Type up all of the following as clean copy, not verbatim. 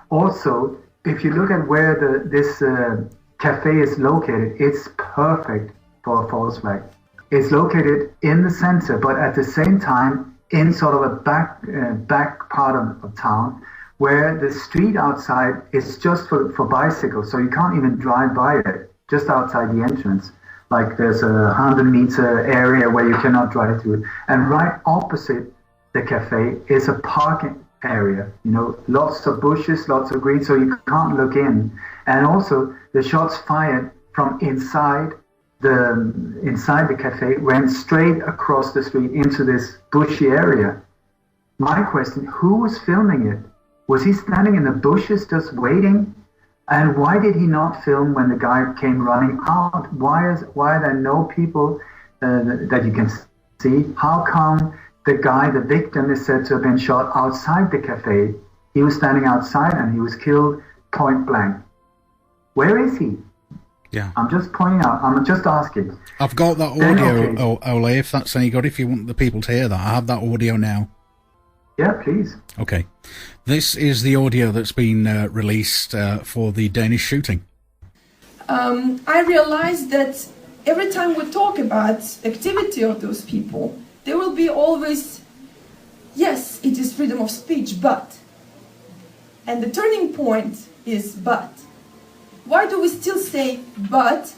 Also, if you look at where this cafe is located, it's perfect for a false flag. It's located in the center, but at the same time in sort of a back part of town, where the street outside is just for bicycles, so you can't even drive by it, just outside the entrance. Like there's a 100-meter area where you cannot drive through. And right opposite the cafe is a parking area, lots of bushes, lots of green, so you can't look in. And also the shots fired from inside the cafe went straight across the street into this bushy area. My question, who was filming it? Was he standing in the bushes just waiting? And why did he not film when the guy came running out? Why are there no people that you can see? How come the victim is said to have been shot outside the cafe? He was standing outside and he was killed point blank. Where is he? Yeah. I'm just pointing out, I'm just asking. I've got that audio, Ole, if that's any good, if you want the people to hear that. I have that audio now. Yeah, please. Okay. This is the audio that's been released for the Danish shooting. I realized that every time we talk about activity of those people, there will be always, yes, it is freedom of speech, but. And the turning point is but. Why do we still say but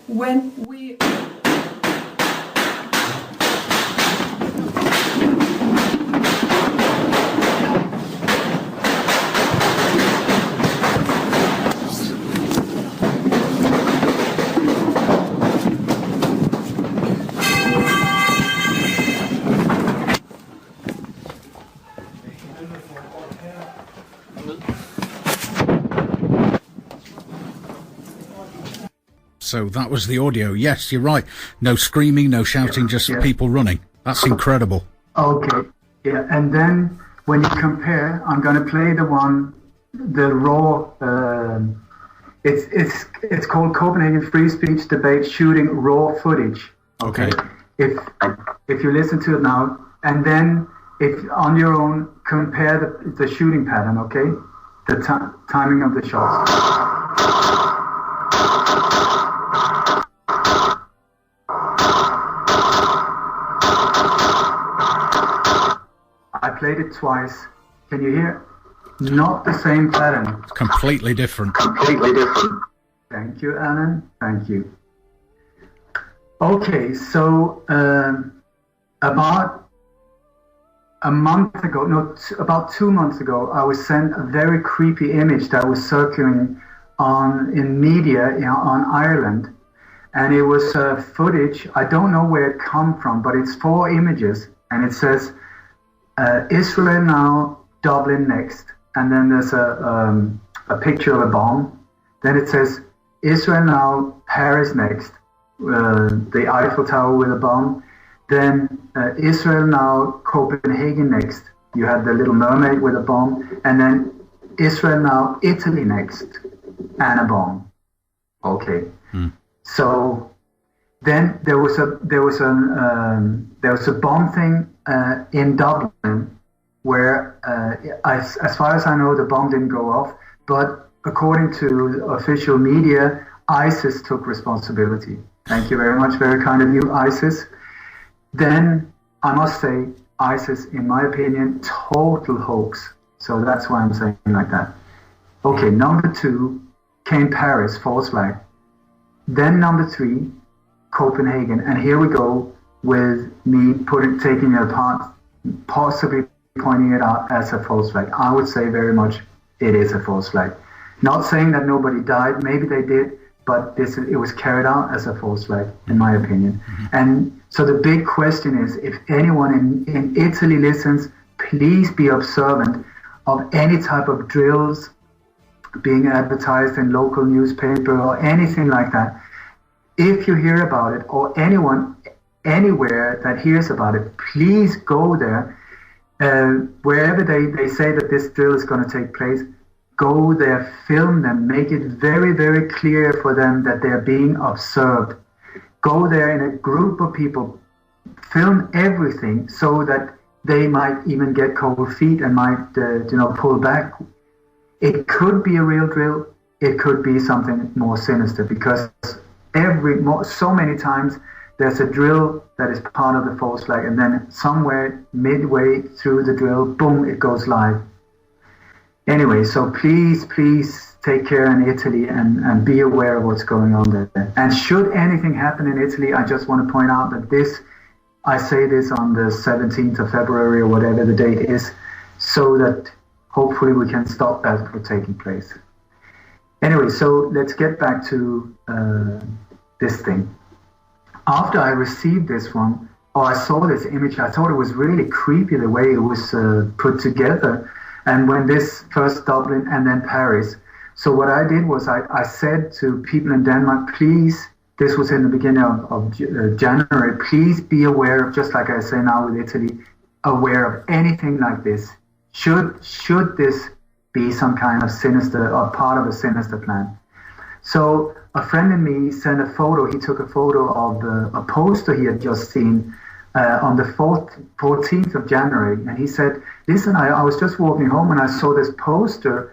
when we... So that was the audio. Yes, you're right. No screaming, no shouting, just people running. That's incredible. Okay. Yeah, and then when you compare, I'm going to play the raw. It's called Copenhagen Free Speech Debate Shooting Raw Footage. Okay. If you listen to it now, and then if on your own compare the shooting pattern. Okay, the timing of the shots. I played it twice. Can you hear? Not the same pattern. It's completely different. Completely different. Thank you, Alan. Thank you. Okay, so about a month ago, about 2 months ago, I was sent a very creepy image that was circulating in media on Ireland. And it was footage. I don't know where it come from, but it's 4 images. And it says, Israel now, Dublin next. And then there's a picture of a bomb. Then it says, Israel now, Paris next. The Eiffel Tower with a bomb. Then Israel now, Copenhagen next. You had the Little Mermaid with a bomb. And then Israel now, Italy next. And a bomb. Okay. So then there was a bomb thing in Dublin where, as far as I know, the bomb didn't go off. But according to official media, ISIS took responsibility. Thank you very much, very kind of you, ISIS. Then I must say, ISIS, in my opinion, total hoax. So that's why I'm saying like that. Okay, number 2 came Paris, false flag. Then number 3, Copenhagen. And here we go with me taking it apart, possibly pointing it out as a false flag. I would say very much it is a false flag. Not saying that nobody died, maybe they did, but it was carried out as a false flag, in my opinion. And so the big question is, if anyone in Italy listens, please be observant of any type of drills being advertised in local newspaper or anything like that. If you hear about it, or anyone anywhere that hears about it, please go there. Wherever they say that this drill is going to take place, go there, film them, make it very, very clear for them that they're being observed. Go there in a group of people, film everything so that they might even get cold feet and might pull back. It could be a real drill. It could be something more sinister, because so many times there's a drill that is part of the false flag, and then somewhere midway through the drill, boom, it goes live. Anyway, so please take care in Italy and be aware of what's going on there. And should anything happen in Italy, I just want to point out that I say this on the 17th of February or whatever the date is, so that hopefully we can stop that from taking place. Anyway, so let's get back to this thing. After I received this one, or I saw this image, I thought it was really creepy the way it was put together. And when this first Dublin and then Paris. So what I did was I said to people in Denmark, please, this was in the beginning of January, please be aware of, just like I say now with Italy, aware of anything like this. Should this be some kind of sinister or part of a sinister plan? So a friend of me sent a photo. He took a photo of a poster he had just seen on the 14th of January. And he said, listen, I was just walking home and I saw this poster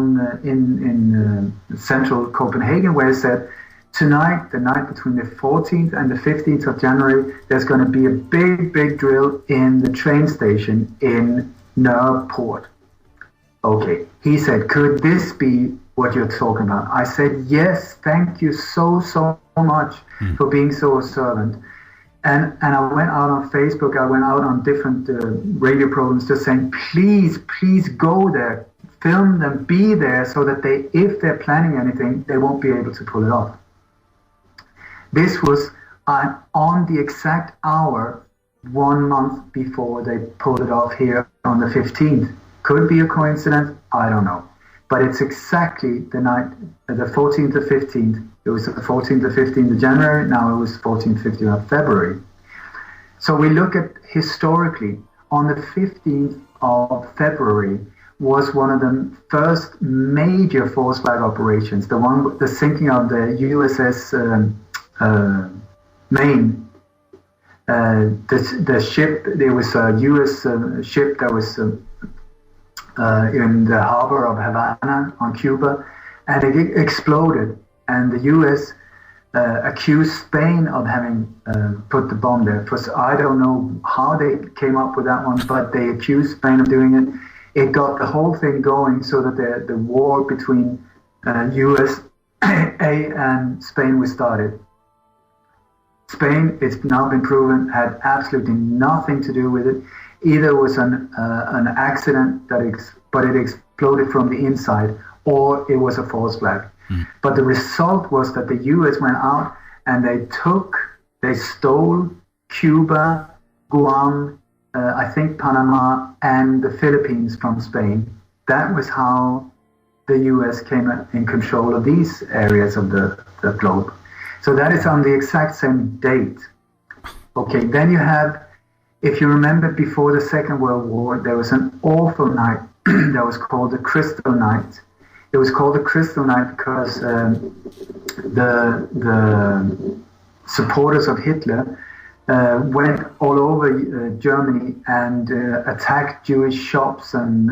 in central Copenhagen where it said, tonight, the night between the 14th and the 15th of January, there's going to be a big drill in the train station in Nørreport. Okay. He said, could this be what you're talking about? I said, yes, thank you so much for being so observant. And I went out on Facebook, I went out on different radio programs just saying, please go there, film them, be there, so that if they're planning anything, they won't be able to pull it off. This was on the exact hour 1 month before they pulled it off here on the 15th. Could be a coincidence, I don't know. But it's exactly the night, the 14th to 15th. It was the 14th to 15th of January, now it was 14th, 15th of February. So we look at historically, on the 15th of February was one of the first major false flag operations, the sinking of the USS Maine. The ship, there was a US ship that was in the harbor of Havana on Cuba, and it exploded, and the US accused Spain of having put the bomb there. I don't know how they came up with that one, but they accused Spain of doing it. It got the whole thing going so that the war between USA and Spain was started. Spain, it's now been proven, had absolutely nothing to do with it. Either it was an accident but it exploded from the inside, or it was a false flag. But the result was that the US went out and they stole Cuba, Guam, I think Panama, and the Philippines from Spain. That was how the US came in control of these areas of the globe. So that is on the exact same date. Okay, then you have, if you remember before the Second World War, there was an awful night that was called the Crystal Night. It was called the Crystal Night because the supporters of Hitler went all over Germany and attacked Jewish shops and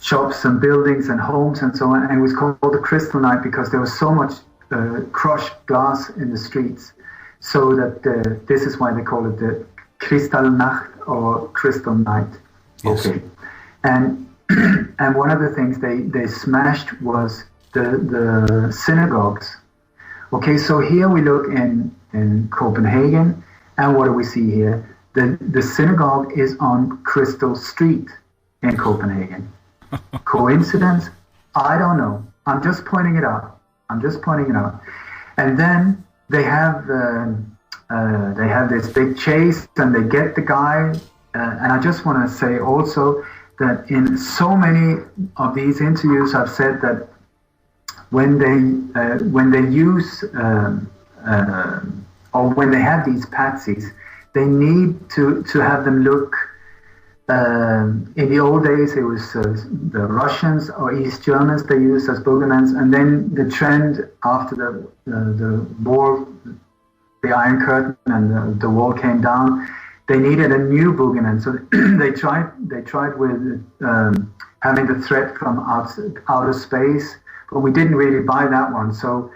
shops and buildings and homes and so on. And it was called the Crystal Night because there was so much crushed glass in the streets. So that this is why they call it the Kristallnacht or Crystal Night. Yes. Okay. And one of the things they smashed was the synagogues. Okay, so here we look in Copenhagen, and what do we see here? The synagogue is on Crystal Street in Copenhagen. Coincidence? I don't know. I'm just pointing it out. And then they have this big chase, and they get the guy. And I just want to say also that in so many of these interviews, I've said that when they use or when they have these patsies, they need to have them look. In the old days, it was the Russians or East Germans they used as boogeymen, and then the trend after the war, the Iron Curtain and the wall came down, they needed a new boogeyman. So they tried with having the threat from outer space, but we didn't really buy that one. So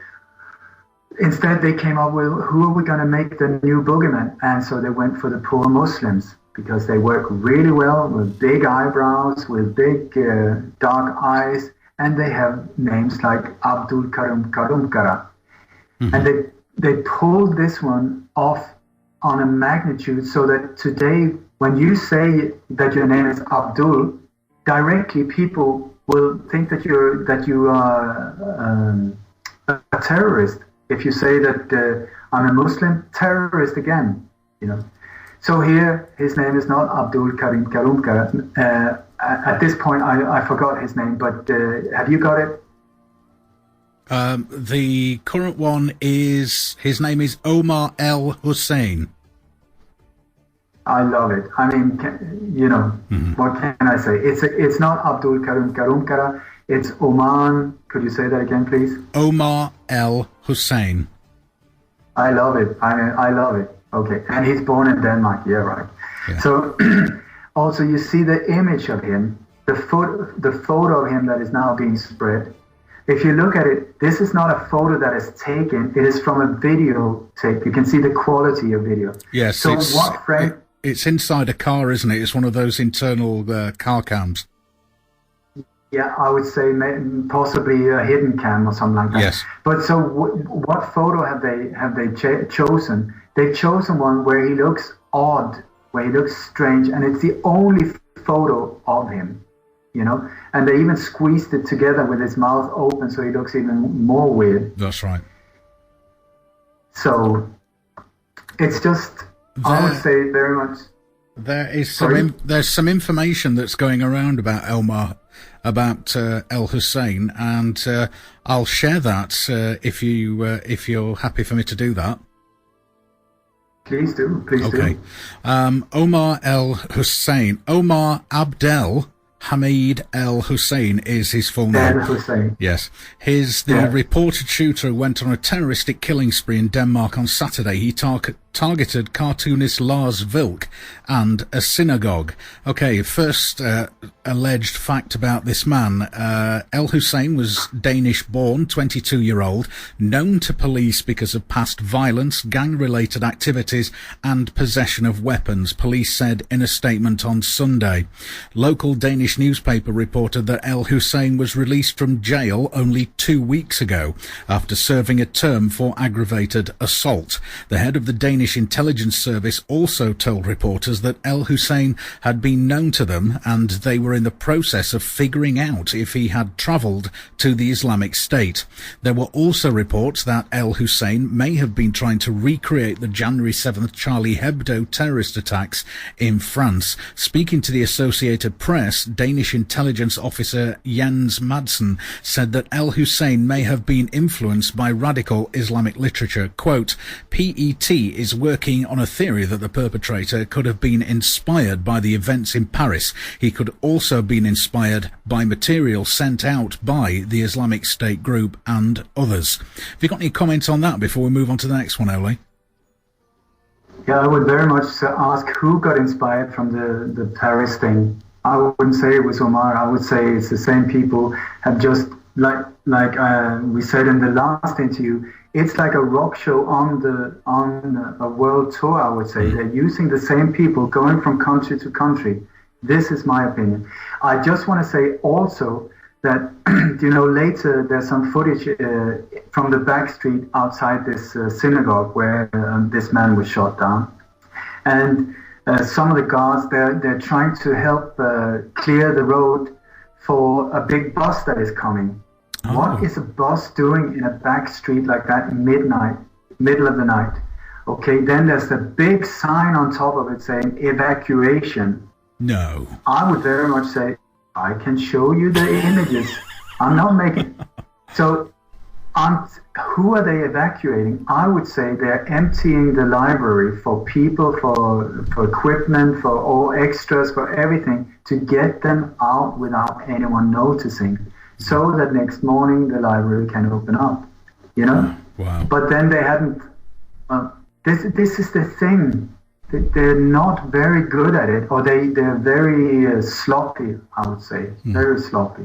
instead they came up with, who are we going to make the new boogeyman? And so they went for the poor Muslims, because they work really well with big eyebrows, with big dark eyes, and they have names like Abdul Karim Karumkara. Mm-hmm. And they pulled this one off on a magnitude so that today, when you say that your name is Abdul, directly people will think that you are a terrorist. If you say that I'm a Muslim, terrorist again, you know. So here, his name is not Abdul Karim Karumkara. At this point, I forgot his name, but have you got it? The current one is, his name is Omar El Hussein. I love it. I mean, what can I say? It's not Abdul Karim Karumkara. It's Oman. Could you say that again, please? Omar El Hussein. I love it. I love it. Okay, and he's born in Denmark. Yeah, right. Yeah. So also you see the image of him, the photo of him that is now being spread. If you look at it, this is not a photo that is taken. It is from a video tape. You can see the quality of video. Yes. So it's inside a car, isn't it? It's one of those internal car cams. Yeah, I would say possibly a hidden cam or something like that. Yes. But so what photo have they chosen? They've chosen one where he looks odd, where he looks strange, and it's the only photo of him, you know? And they even squeezed it together with his mouth open so he looks even more weird. That's right. So it's just, I would say very much... There is there's some information that's going around about El Hussein, and I'll share that if you're happy for me to do that. Please do. Please do. Okay. Omar El Hussein. Omar Abdel Hamid El Hussein is his full name. El Hussein. Yes. The reported shooter who went on a terroristic killing spree in Denmark on Saturday. He targeted cartoonist Lars Vilk and a synagogue. Okay, first alleged fact about this man. El Hussein was Danish-born, 22-year-old, known to police because of past violence, gang-related activities, and possession of weapons, police said in a statement on Sunday. Local Danish newspaper reported that El Hussein was released from jail only 2 weeks ago after serving a term for aggravated assault. The head of the Danish intelligence service also told reporters that El Hussein had been known to them and they were in the process of figuring out if he had travelled to the Islamic State. There were also reports that El Hussein may have been trying to recreate the January 7th Charlie Hebdo terrorist attacks in France. Speaking to the Associated Press, Danish intelligence officer Jens Madsen said that El Hussein may have been influenced by radical Islamic literature. Quote, PET is working on a theory that the perpetrator could have been inspired by the events in Paris. He could also have been inspired by material sent out by the Islamic State group and others. Have you got any comments on that before we move on to the next one, Ole? Yeah, I would very much ask who got inspired from the Paris thing. I wouldn't say it was Omar. I would say it's the same people have just, like we said in the last interview, it's like a rock show on a world tour, I would say. They're using the same people going from country to country. This is my opinion. I just want to say also that, later there's some footage from the back street outside this synagogue where this man was shot down. And some of the guards, they're trying to help clear the road for a big bus that is coming. Oh. What is a bus doing in a back street like that middle of the night? Okay, then there's the big sign on top of it saying evacuation. No. I would very much say, I can show you the images. I'm not making... So, who are they evacuating? I would say they're emptying the library for people, for equipment, for all extras, for everything, to get them out without anyone noticing, so that next morning the library can open up, Wow. But then they hadn't... this is the thing. they're not very good at it, or they're very sloppy, I would say, very sloppy.